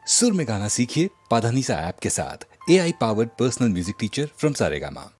सुर में गाना सीखिए पाधानीसा ऐप के साथ। AI powered personal music teacher from Saregama.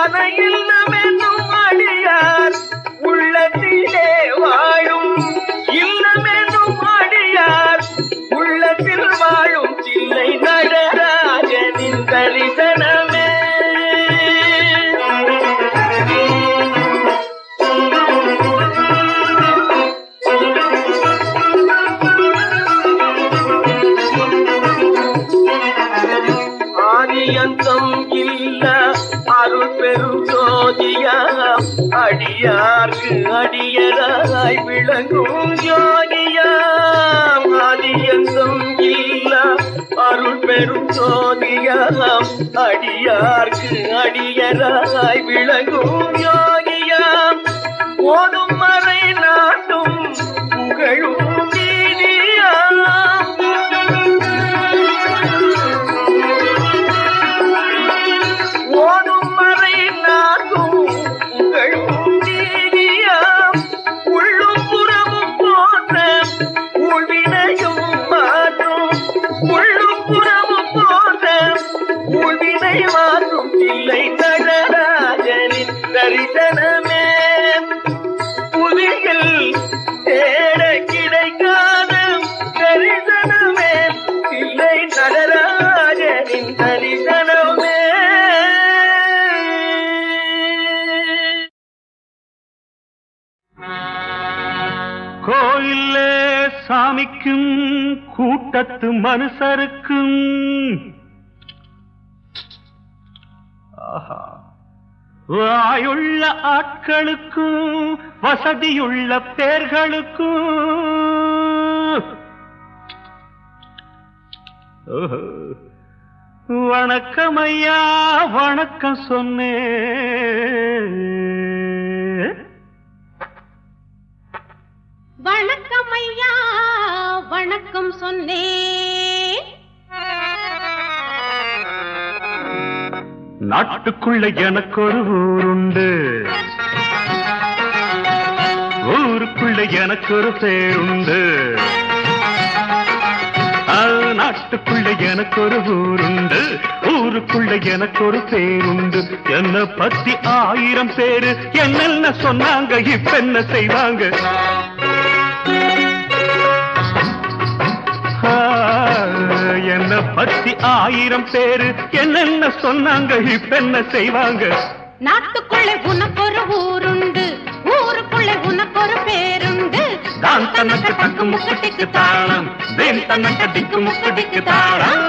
மன இல்லமென்னும் அடியார் உள்ளத்திலே வாழும் இல்லமென்னும் அடியார் உள்ளத்தில் வாழும் தில்லை நடராஜனின் தரிசனமே. ஆதியந்தம் இல்ல அருள் பெரும் ஜோதியா அடியார்க்கு அடியராய் விளங்கும் ஜோதியா. ஆதியந்தம் இல்ல அருள் பெரும் ஜோதியா அடியார்க்கு அடியராய் விளங்கும் யோகியா. ஓடும் மறை நாட்டும் புகழும் நீதியா. ஓடும் மறை நாட்டும் புகழும் நீதியா. உள்ளும் புறமும் போன்ற உள்வினையும் மாற்றும். உள்ளும் புறமும் போன்ற உள்வினை மாற்றும் இல்லை நடராஜனின் தரிசனமே. புவியில் தேட கிடைக்காத தரிசனமே இல்லை நடராஜனின் தரிசனமே. கோயிலே சாமிக்கும் கூட்டத்து மனுஷருக்கும் வாயுள்ள ஆட்களுக்கும் வசதியுள்ள பேர்களுக்கும் வணக்கம் ஐயா வணக்கம் சொன்னேன். வணக்கம் ஐயா வணக்கம் சொன்னேன். நாட்டுக்குள்ள எனக்கு ஒரு ஊருண்டு, ஊருக்குள்ள எனக்கு ஒரு பேருண்டு. நாட்டுக்குள்ள எனக்கு ஒரு ஊருண்டு, ஊருக்குள்ள எனக்கு ஒரு பேருண்டு. என்ன பத்தி 1000 பேரு என்னென்ன சொன்னாங்க, இப்ப என்ன செய்வாங்க? என்ன பத்தி 1000 பேரு என்னென்ன சொன்னாங்க, இப்ப என்ன செய்வாங்க? நாட்டுக்குள்ளே உனக்கு ஒரு ஊருண்டு, ஊருக்குள்ளே உனக்கு ஒரு பேருண்டு. தான் தனக்கு தக்கு முக்கட்டிக்கு தாளம், தேன் தனக்கு டிக்கு முக்கட்டிக்கு தாளம்.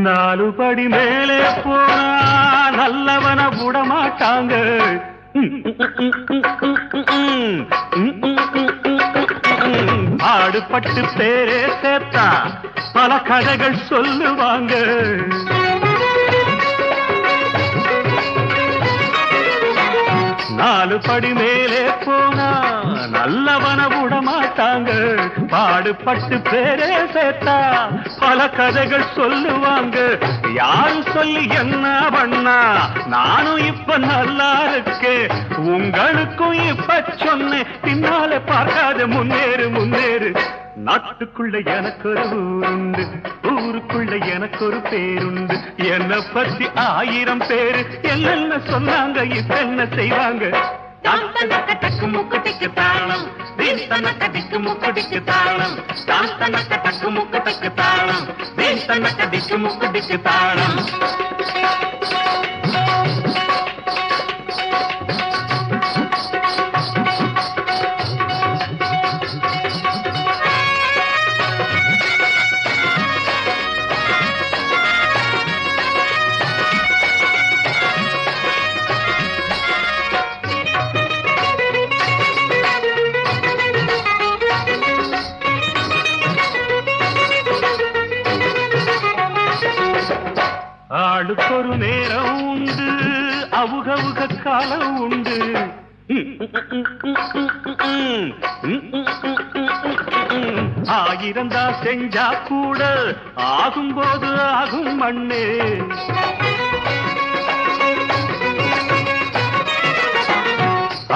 நாலு படி மேலே போனா நல்லவன விடமாட்டாங்க. ஆடுபட்டு பேரே சேர்த்தா பல கதைகள் சொல்லுவாங்க. நாலு படி மேலே போனா நல்லவன விடமாட்டாங்க. பாடுபட்டு பேரே சேர்த்தா பல கதைகள் சொல்லுவாங்க. யாரு சொல்லி என்ன பண்ணா நானும் இப்ப நல்லா இருக்கேன். உங்களுக்கும் இப்ப சொன்னேன், பின்னாலே பார்க்காத முன்னேறு முன்னேறு. நாட்டுக்குள்ள எனக்கு ஒரு ஊருண்டு, ஊருக்குள்ள எனக்கு ஒரு பேருண்டு. என்ன பத்தி 1000 பேரு என்னென்ன சொன்னாங்க, இப்ப என்ன செய்வாங்க? தக்கு முக்கட்டிக்கு தாளம், தேன் தனக்கு டிக்கு முக்கடிக்கு தாளம். தான் தனக்கு தக்கு முக்கட்டுக்கு தாளம், தேன் தனக்கு டிக்கு முக்கடிக்கு தாளம். ஆடு ஆளுக்கொரு நேரம் உண்டு, அவுகவுக காலம் உண்டு. ஆயிரந்தா செஞ்சா கூட ஆகும்போது ஆகும் மண்ணு.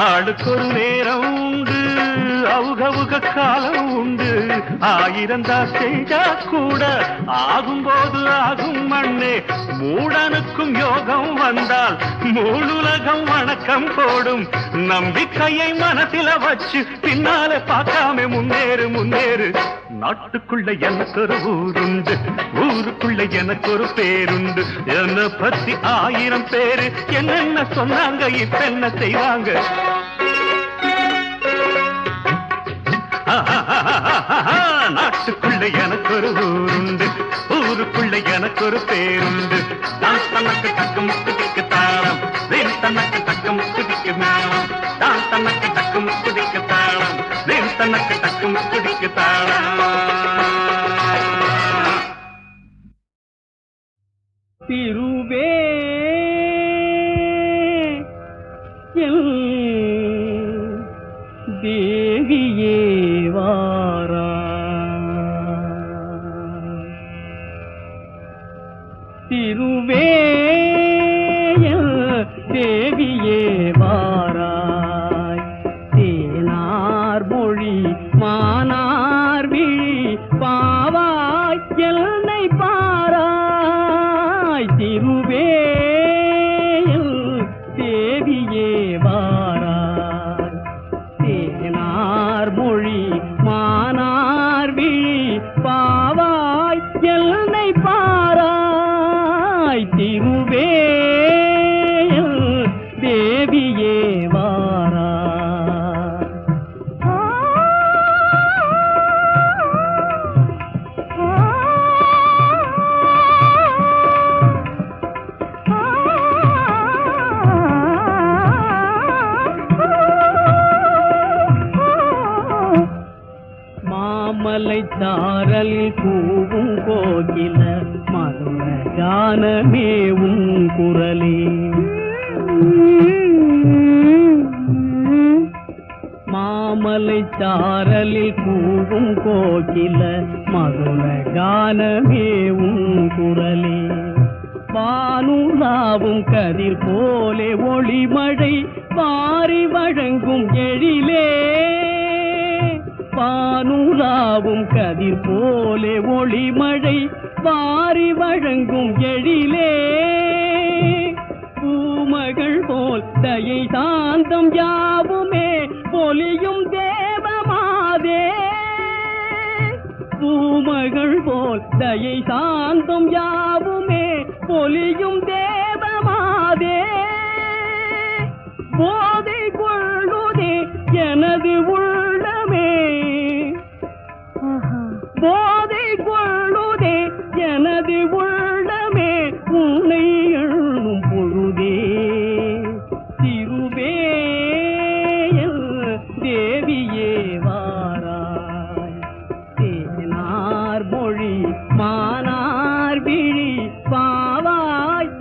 ஆளுக்கொரு நேரம் உண்டு, அவுகவுக காலம் உண்டு. ஆயிரந்தா செஞ்சா கூட ஆகும்போது ஆகும் மண்ணே. மூடனுக்கும் யோகம் வந்தால் மூணுலகம் வணக்கம் போடும். நம்பிக்கையை மனசில வச்சு பின்னால பார்க்காம முன்னேறு முன்னேறு. நாட்டுக்குள்ள எனக்கு ஒரு ஊருண்டு, ஊருக்குள்ள எனக்கு ஒரு பேருண்டு. என்னை பத்தி 1000 பேரு என்னென்ன சொன்னாங்க, இப்ப என்ன செய்வாங்க? நாட்டுக்குள்ள எனக்கு ஒரு ஊருண்டு, ஊருக்குள்ள எனக்கு ஒரு பேருண்டு. நான் தனக்கு தக்கு முக்கு திக்கு தாளம், வேறு தனக்கு தக்கு முக்கு திக்கு மேளம். நான் தனக்கு தக்கு முக்கு திக்கு தாளம், வேறு தனக்கு தக்கு முக்கு திக்கு தாளம். திருவே தேவியே வாரா, திருவே தேவியே வாராய். தேனார் மொழி மானார் விழி பாவாய் என்னை பாராய். திருவே தேவியே வாராய். தேனார் மொழி மானார் விழி பாவாய் என்னை பாராய். திருவே தேவியே வாராய். மாமலை சாரல் கூவும் கோகில மதுர கானமேவும் குரலே. மாமலை சாரலில் கூவும் கோகில மதுர கானமேவும் குரலே. வானுலாவும் கதிர் போலே ஒளிமழை வாரி வழங்கும் எழிலே. வானுலாவும் கதிர் போலே ஒளிமழை வாரி வழங்கும் எழிலே. பூமகள் போல் தயை சாந்தம் யாவுமே பொலியும் தேவமாதே. பூமகள் போல் தயை சாந்தம் யாவுமே பொலியும் தேவமாதே. போதை கொள்ளுதே எனது உள்ளமே, போதை கொள்ளுதே எனது உள்ளமே உன்னை எண்ணும் பொழுதே. திருவே தேவியே வாராய். தேனார் மொழி மானார் விழி பாவாய்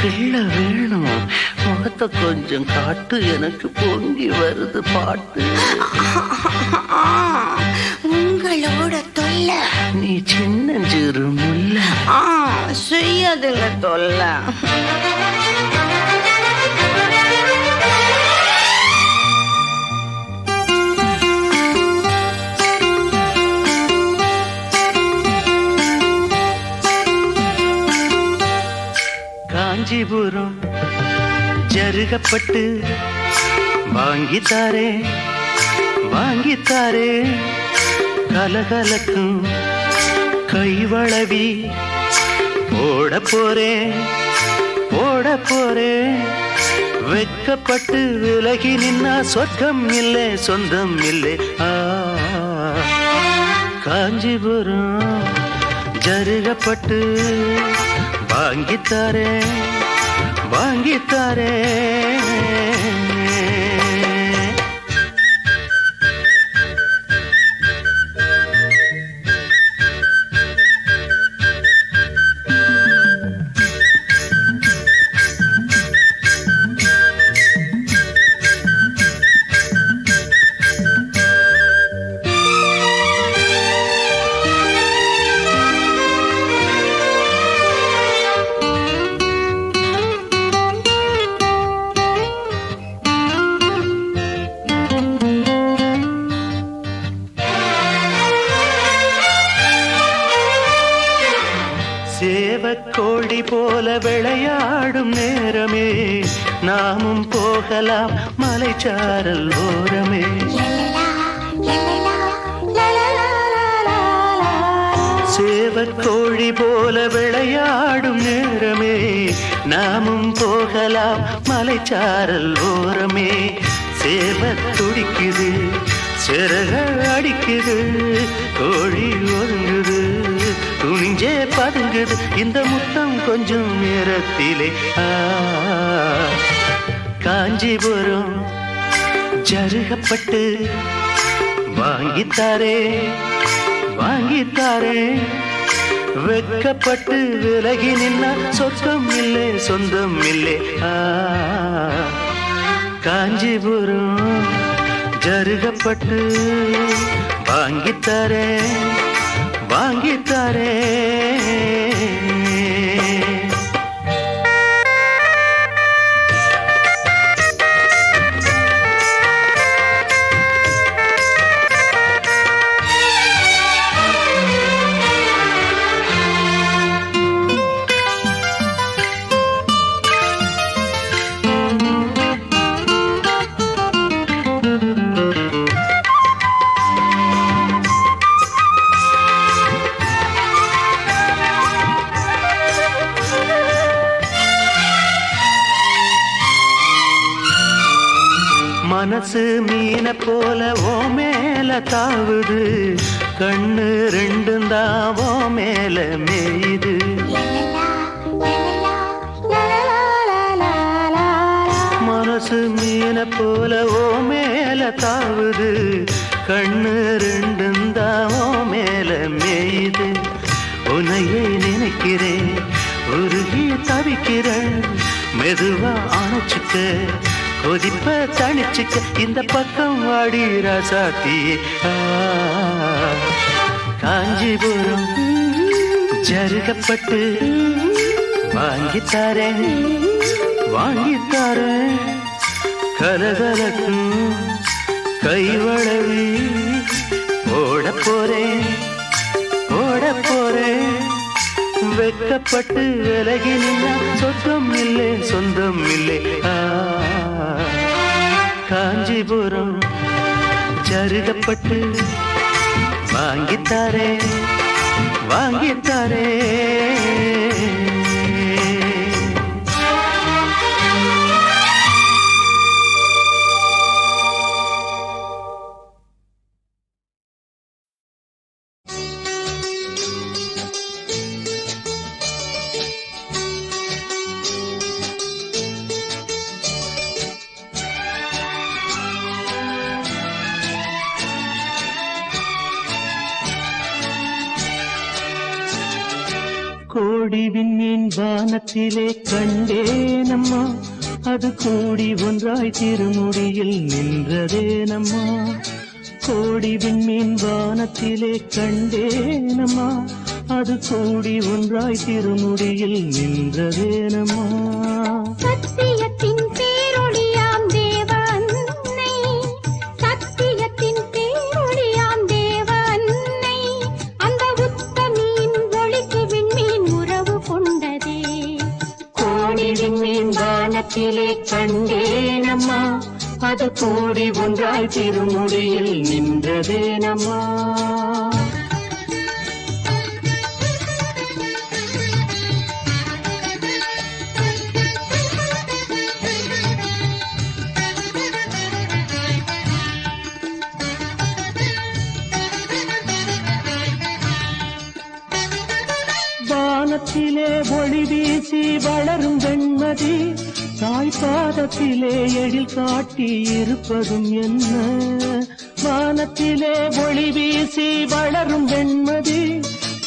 கிள்ள வேணும், முகத்தை கொஞ்சம் காட்டு, எனக்கு பொங்கி வருது பாட்டு. உங்களோட தொல்லை நீ சின்னஞ்சிறு முல்ல செய்யாதுங்க தொல்லை. காஞ்சிபுரம் ஜருகப்பட்டு வாங்கித்தாரே வாங்கித்தாரே, கலகலக்கும் கைவளவி போட போறேன் போட போறேன். வெக்கப்பட்டு விலகி நின்னா சொர்க்கம் இல்லை சொந்தம் இல்லை. காஞ்சிபுரம் ஜருகப்பட்டு வாங்கித்தாரே வாங்கித்தாரே. சேவக்கோழி போல விளையாடும் நேரமே, நாமும் போகலாம் மலைச்சாரல் ஓரமே. சேவக்கோழி போல விளையாடும் நேரமே, நாமும் போகலாம் மலைச்சாரல் ஓரமே. சேவ துடிக்குது, சிறக அடிக்குது, கோழி ஒதுங்குது, துணிஞ்சே பதுங்குது இந்த முத்தம் கொஞ்சம் நேரத்திலே. காஞ்சிபுரம் ஜருகப்பட்டு வாங்கித்தாரே வாங்கித்தாரே, வெக்கப்பட்டு விலகி நின்னா சொர்க்கம் இல்லை சொந்தம் இல்லை. காஞ்சிபுரம் ஜருகப்பட்டு வாங்கித்தாரே வாங்கித்தாரே. மனசு மீன போல ஓ மேல தாவுது, கண்ணு ரெண்டும் தான் ஓ மேல மேயுது. மனசு மீன போல ஓ மேல தாவுது, கண்ணு ரெண்டும் தான் ஓ மேல மேயுது. உன்னையே நினைக்கிறேன், உருகி தவிக்கிறேன், மெதுவா அணைச்சுக்க, கொதிப்ப தணிச்சுக்க, இந்த பக்கம் வாடி ராசாத்தியே. காஞ்சிபுரம் ஜருகப்பட்டு வாங்கித்தாரே வாங்கித்தாரே, கலகலக்கும் கைவளவி ஓட போறேன் ஓட போறேன். வெக்கப்பட்டு விலகி நின்னா சொந்தம் இல்லை சொந்தம் இல்லை. காஞ்சிபுரம் ஜருகப்பட்டு வாங்கித்தாரே வாங்கித்தாரே. கோடி விண்மீன் வானத்திலே கண்டேனம்மா, அது கூடி ஒன்றாய் திருமுடியில் நின்றதேனம்மா. கோடி விண்மீன் வானத்திலே கண்டேனம்மா, அது கூடி ஒன்றாய் திருமுடியில் நின்றதேனம்மா. சத்தியத்தின் பேரொளியாம் தேவ அன்னை, சத்தியத்தின் பேரொளியாம் தேவ அன்னை, அந்த உத்தமியின் ஒளிக்கு விண்மீன் உறவு கொண்டதே. கோடி விண்மீன் வானத்திலே கண்டேனம்மா, அது கூடி ஒன்றாய் திருமுடியில் நின்றதேனம்மா. வானத்திலே ஒளி வீசி வளரும் வெண்மதி, தாய்பாதத்திலே எழில் காட்டி இருப்பதும் என்ன. வானத்திலே ஒளி வீசி வளரும் வெண்மதி,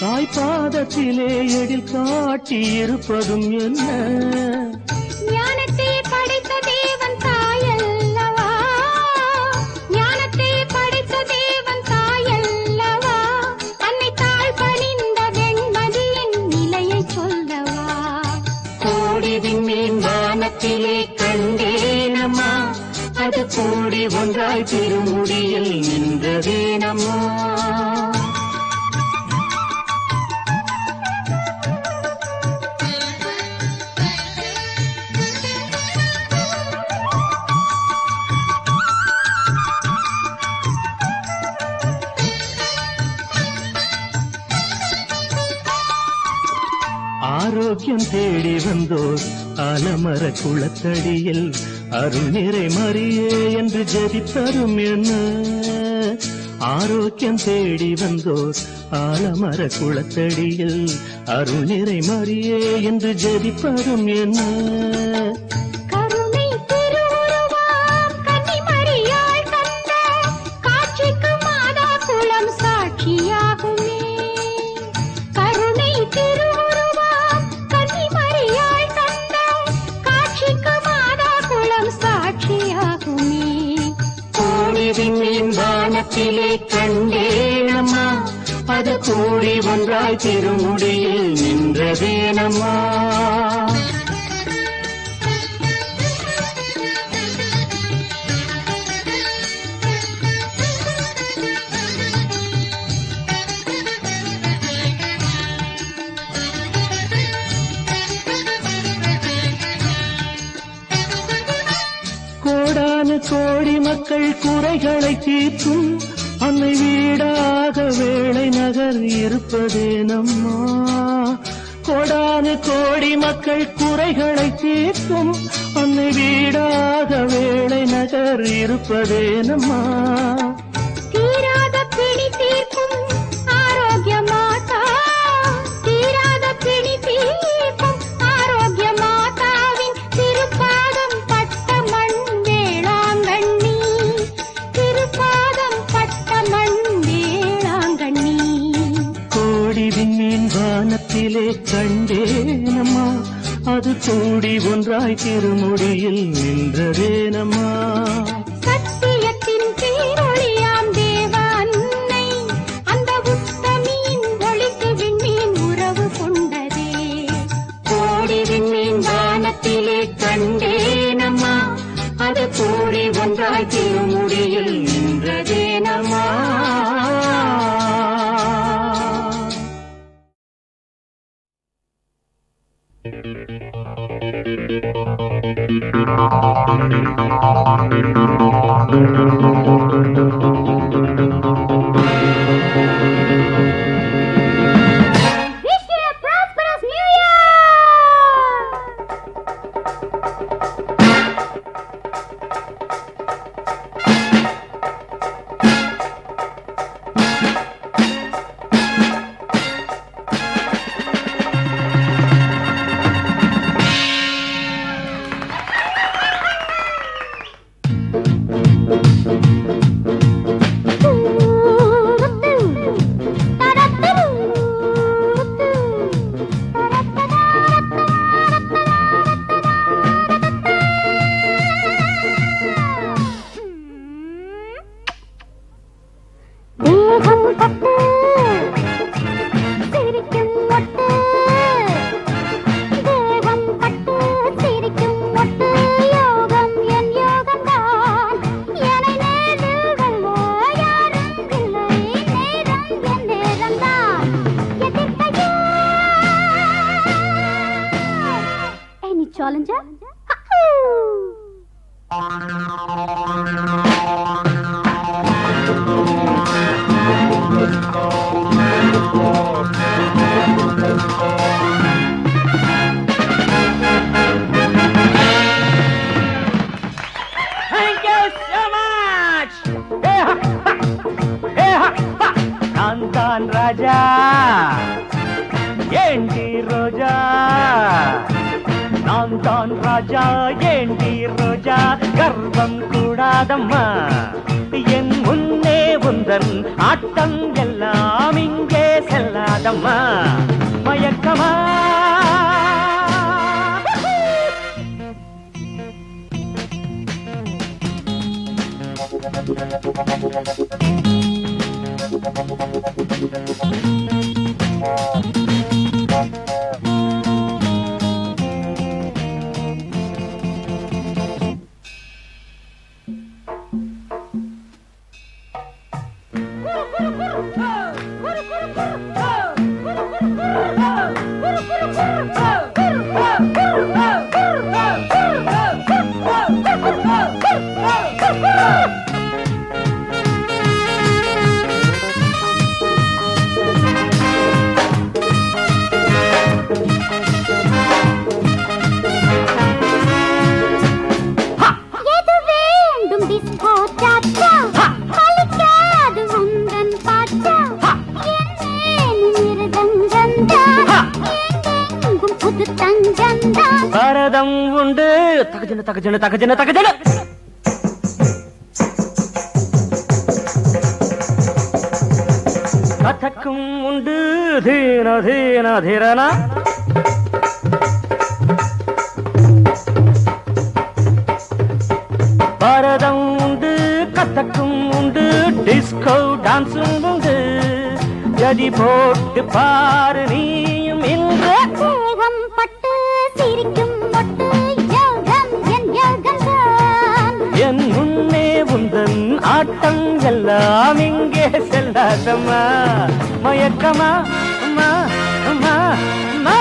தாய்பாதத்திலே எழில் காட்டி இருப்பதும் என்ன. ஞானத்தை படைத்த தேவன் தாயல்லவா, ஞானத்தை படைத்த தேவன் தாயல்லவா, அன்னை தாழ் பணிந்த வெண்மதியின் நிலையை சொல்லவா. கோடி விண்மீன் வானத்திலே கண்டேனம்மா, அது கூடி ஒன்றாய் திருமுடியில் நின்றதேனம்மா. ஆரோக்கியம் தேடி வந்தோர் ஆலமர குளத்தடியில் அருள் நிறை மறியே என்று ஜெபிப்பதும் என்ன. ஆரோக்கியம் தேடி வந்தோர் ஆலமர குளத்தடியில் அருள் நிறை மறியே என்று ஜெபிப்பதும் என்ன. கருணை திருவுருவாம் கன்னிமரியாள் தந்த காட்சிக்கு மாதா குலம் சாட்சியாகுமே. கருணை திருவுருவாம் கன்னிமரியாள் தந்த காட்சிக்கு மாதா குலம் சாட்சியாகுமே. கோடி விண்மீன் வானத்திலே கண்டேனம்மா, அது கூடி ஒன்றாய் திருமுடியில் நின்றதேனம்மா. கோடானு கோடி மக்கள் குறைகளை தீர்க்கும் அன்னை வீடாக வேளை நகர் இருப்பதேனம்மா. கோடானு கோடி மக்கள் குறைகளை தீர்க்கும் அன்னை வீடாக வேளை நகர் இருப்பதேனம்மா. தீராத பிணி தீர்க்கும் ஆரோக்கிய மாதா, தீராத பிணி தீர்க்கும் ஆரோக்கிய மாதாவின் திருப்பாதம் பட்ட மண் வேளாங்கண்ணி, திருப்பாதம் பட்ட மண் வேளாங்கண்ணி. கோடி விண்மீன் வானத்திலே கண்டேனம்மா, அது கூடி ஒன்றாய் திருமுடியில் நின்றதேனம்மா. சத்தியத்தின் பேரொளியாம் தேவ அன்னை, அந்த உத்தமியின் ஒளிக்கு விண்மீன் உறவு கொண்டதே. கோடி விண்மீன் வானத்திலே கண்டேனம்மா, அது கூடி ஒன்றாய் திருமுடியில் நின்றதேனம்மா. Wish you a prosperous New Year! தொலைஞ்ச. Thank you so much. நான் தான் ராஜா ஏண்டி ரோஜா, நான் தான் ராஜா ஏண்டி ரோஜா, கர்வம் கூடாதம்மா, என் முன்னே உந்தன் ஆட்டம் எல்லாம் இங்கே செல்லாதம்மா, மயக்கமா பரதம் உண்டு தகஜன தகஜன தகஜன தகஜன, கதக்கும் உண்டு தீன தீன தீரனா, பரதம் உண்டு கதக்கும் உண்டு டிஸ்கோ டான்ஸும் உண்டு, ஜதி போட்டு பாரு நீயும் இன்று தேகம் பட்டு சிரிக்கும் மொட்டு யோகம் என் யோகம்தான், என் முன்னே உந்தன் ஆட்டம் எல்லாம் இங்கே செல்லாதம்மா, மயக்கமா அம்மா அம்மா அம்மா.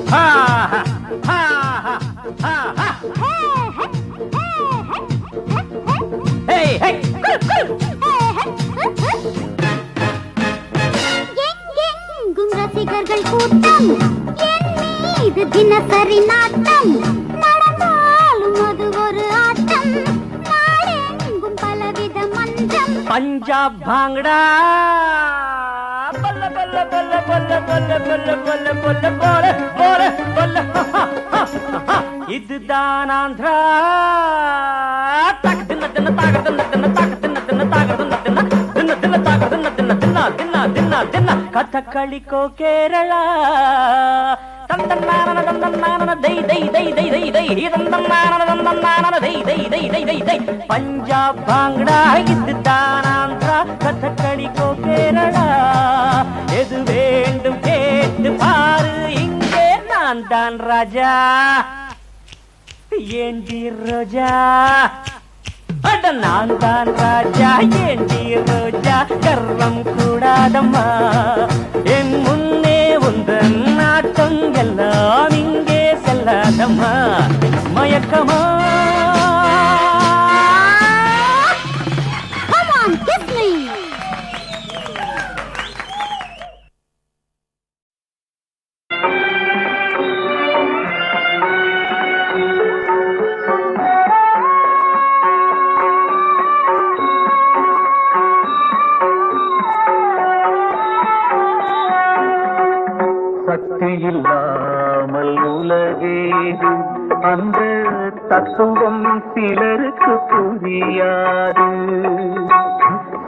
Ha ha ha ha ha. Hey hey. எங்கெங்கும் ரசிகர்கள் கூட்டம், என் மீது தினசரி நாட்டம், நடந்தாலும் அது ஒரு ஆட்டம், நாடெங்கும் பலவித மஞ்சம், பஞ்சாப் பாங்கடா பல்ல பல்ல பல்ல பல்ல பல்ல பல்ல பல்ல பல்ல போல போல பல்ல, இதுதான் ஆந்திரா, தக தின்ன தின்ன தாக தின்ன தின்ன தாக தின்ன தின்ன தாக தின்ன தின்ன தின்ன தின்ன தாக தின்ன தின்ன தின்ன தின்ன தின்ன தின்ன, கதகளிக்கோ கேரளா தந்தன்னான தந்தன்னான தை தை தை தை தை தை தந்தன்னான தந்தன்னான தை தை தை தை தை தை, பஞ்சாப் பாங்கடா இதுதான் ஆந்திரா, கதகளிக்கோ கேரளா, எது வேண்டும் கேட்டு பாரு இங்கே நான் தான் ராஜா ஏண்டி ரோஜா, அட நான் தான் ராஜா ஏண்டி ரோஜா, கர்வம் கூடாதம்மா, என் முன்னே உந்தன் நாட்டம் எல்லாம் இங்கே செல்லாதம்மா, மயக்கமா come on kiss me. சக்தி இல்லாமல் உலகேது, அந்த தத்துவம் சிலருக்கு புரியாது,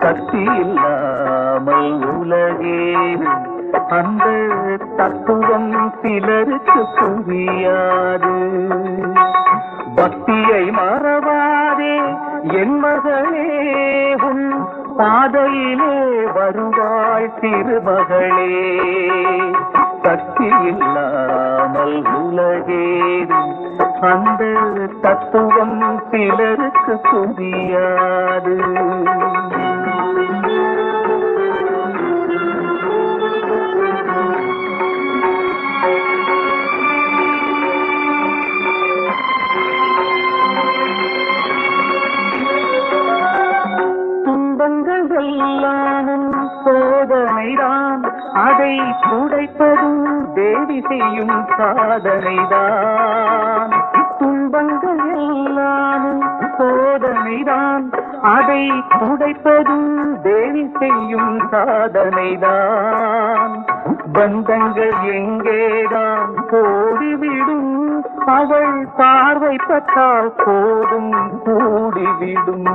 சக்தி இல்லாமல் உலகேது, அந்த தத்துவம் சிலருக்கு புரியாது, பக்தியை மறவாதே என் மகளே, உன் பாதையிலே வருவாள் திருமகளே, சக்தி இல்லாமல் உலகேது, அந்த தத்துவம் சிலருக்கு புரியாது. எல்லாம் சோதனைதான், அதை துடைப்பதும் தேவி செய்யும் சாதனைதான். துன்பங்கள் எல்லாம் சோதனைதான், அதை துடைப்பதும் தேவி செய்யும் சாதனைதான். பந்தங்கள் எங்கேதான் போடிவிடும், அவள் பார்வை பட்டால் போதும் கூடிவிடும்.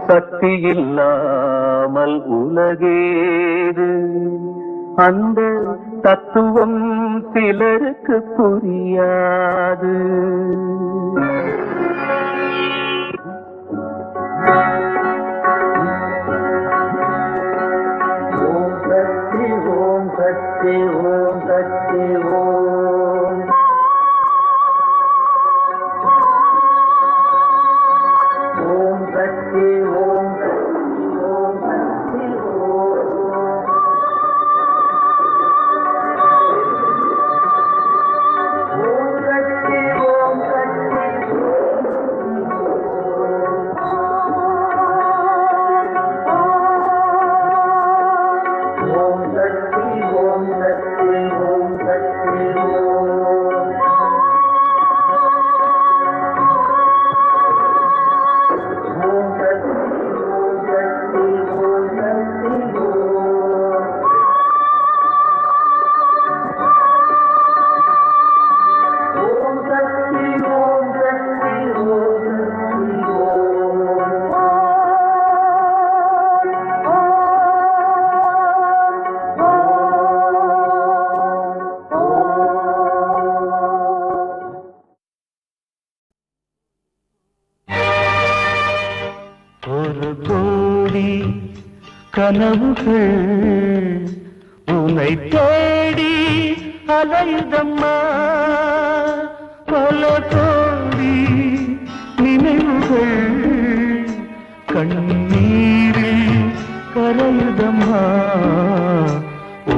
சக்தி இல்லாமல் உலகேது, அந்த தத்துவம் சிலருக்கு புரியாது. ஓம் சக்தி ஓம் சக்தி ஓம் சக்தி ஓம். ஓம் சக்தி ஓம் சக்தி ஓம் சக்தி ஓம். ஓம் சக்தி ஓம் சக்தி ஓம் சக்தி ஓம் சக்தி ஓம் சக்தி ஓம். ஒரு கோடி கனவுகள் உன்னை தேடி அலைதம்மா, பல கோடி நினைவுகள் கண்ணீரில் கரையுதம்மா.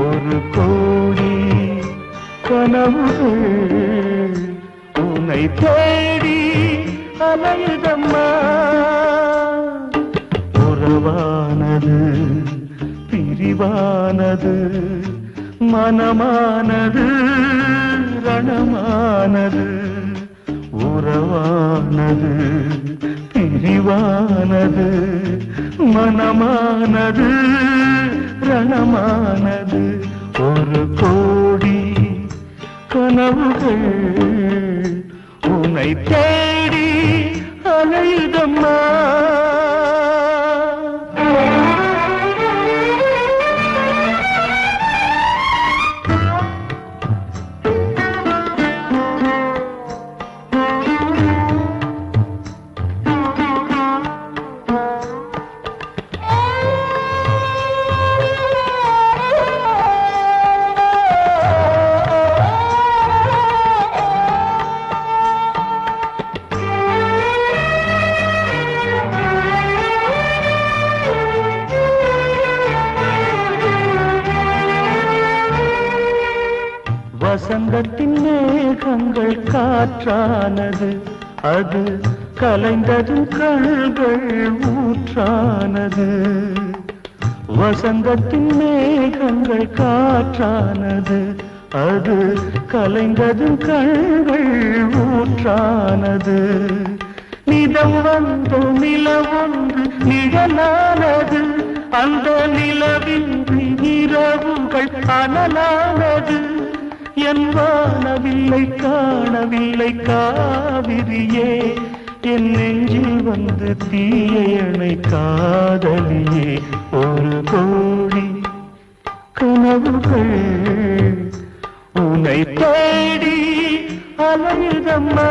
ஒரு கோடி கனவுகள் உன்னை தேடி அலையுதம்மா. உறவானது பிரிவானது, மனமானது ரணமானது. உறவானது பிரிவானது, மனமானது ரணமானது. ஒரு கோடி கனவுகள் உன்னை தேடி அலையுதம்மா. வசந்தத்தின் மேகங்கள் காற்றானது, அது கலைந்ததும் கண்கள் ஊற்றானது. வசந்தத்தின் மேகங்கள் காற்றானது, அது கலைந்ததும் கண்கள் ஊற்றானது. நிதம் வந்து நிலவொன்று நிழலானது, அந்த நிலவின்றி இரவுகள் அனலானது. என் வானவில்லை காணவில்லை காவிரியே, என் நெஞ்சில் வந்து தீயணை காதலியே. ஒரு கோடி கனவுகள் உன்னை தேடி அலையுதம்மா.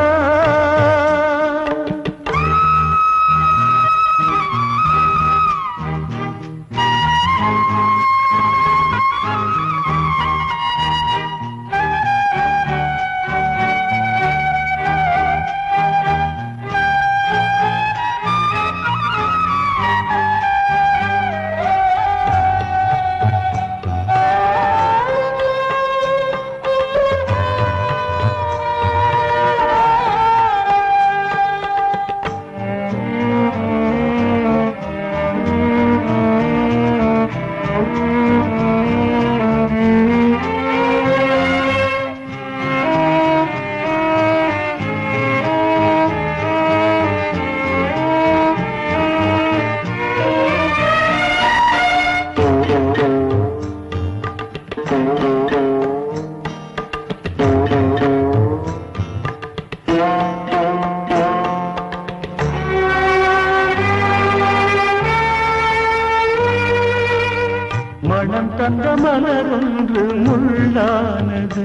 தந்த மலரொன்று முள்ளானது,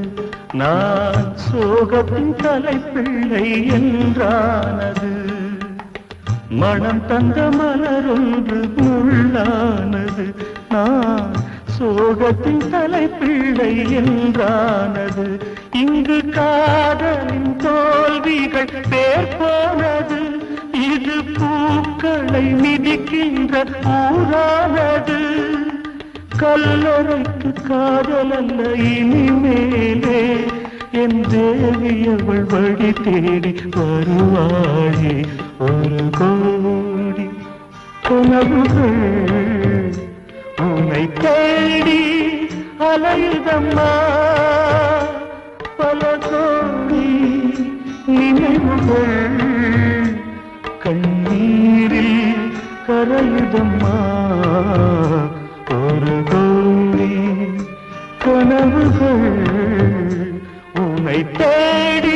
நான் சோகத்தின் தலைப்பிள்ளை என்றானது. மனம் தந்த மலரொன்று முள்ளானது, நான் சோகத்தின் தலைப்பிள்ளை என்றானது. இங்கு காதலின் தோல்விகள் பேர் போனது, இது பூக்களை மிதிக்கின்ற ஊரானது. கல்லறைக்கு காதல் அல்ல இனிமேலே, என் தேவி அவள் வழி தேடி வருவாயே. ஒரு கோடி கனவுகள் உன்னை தேடி அலையுதம்மா, பல கோடி நினைவுகள் கண்ணீரில் கரையுதம்மா. ஒரு கோடி கனவுகள் உன்னை தேடி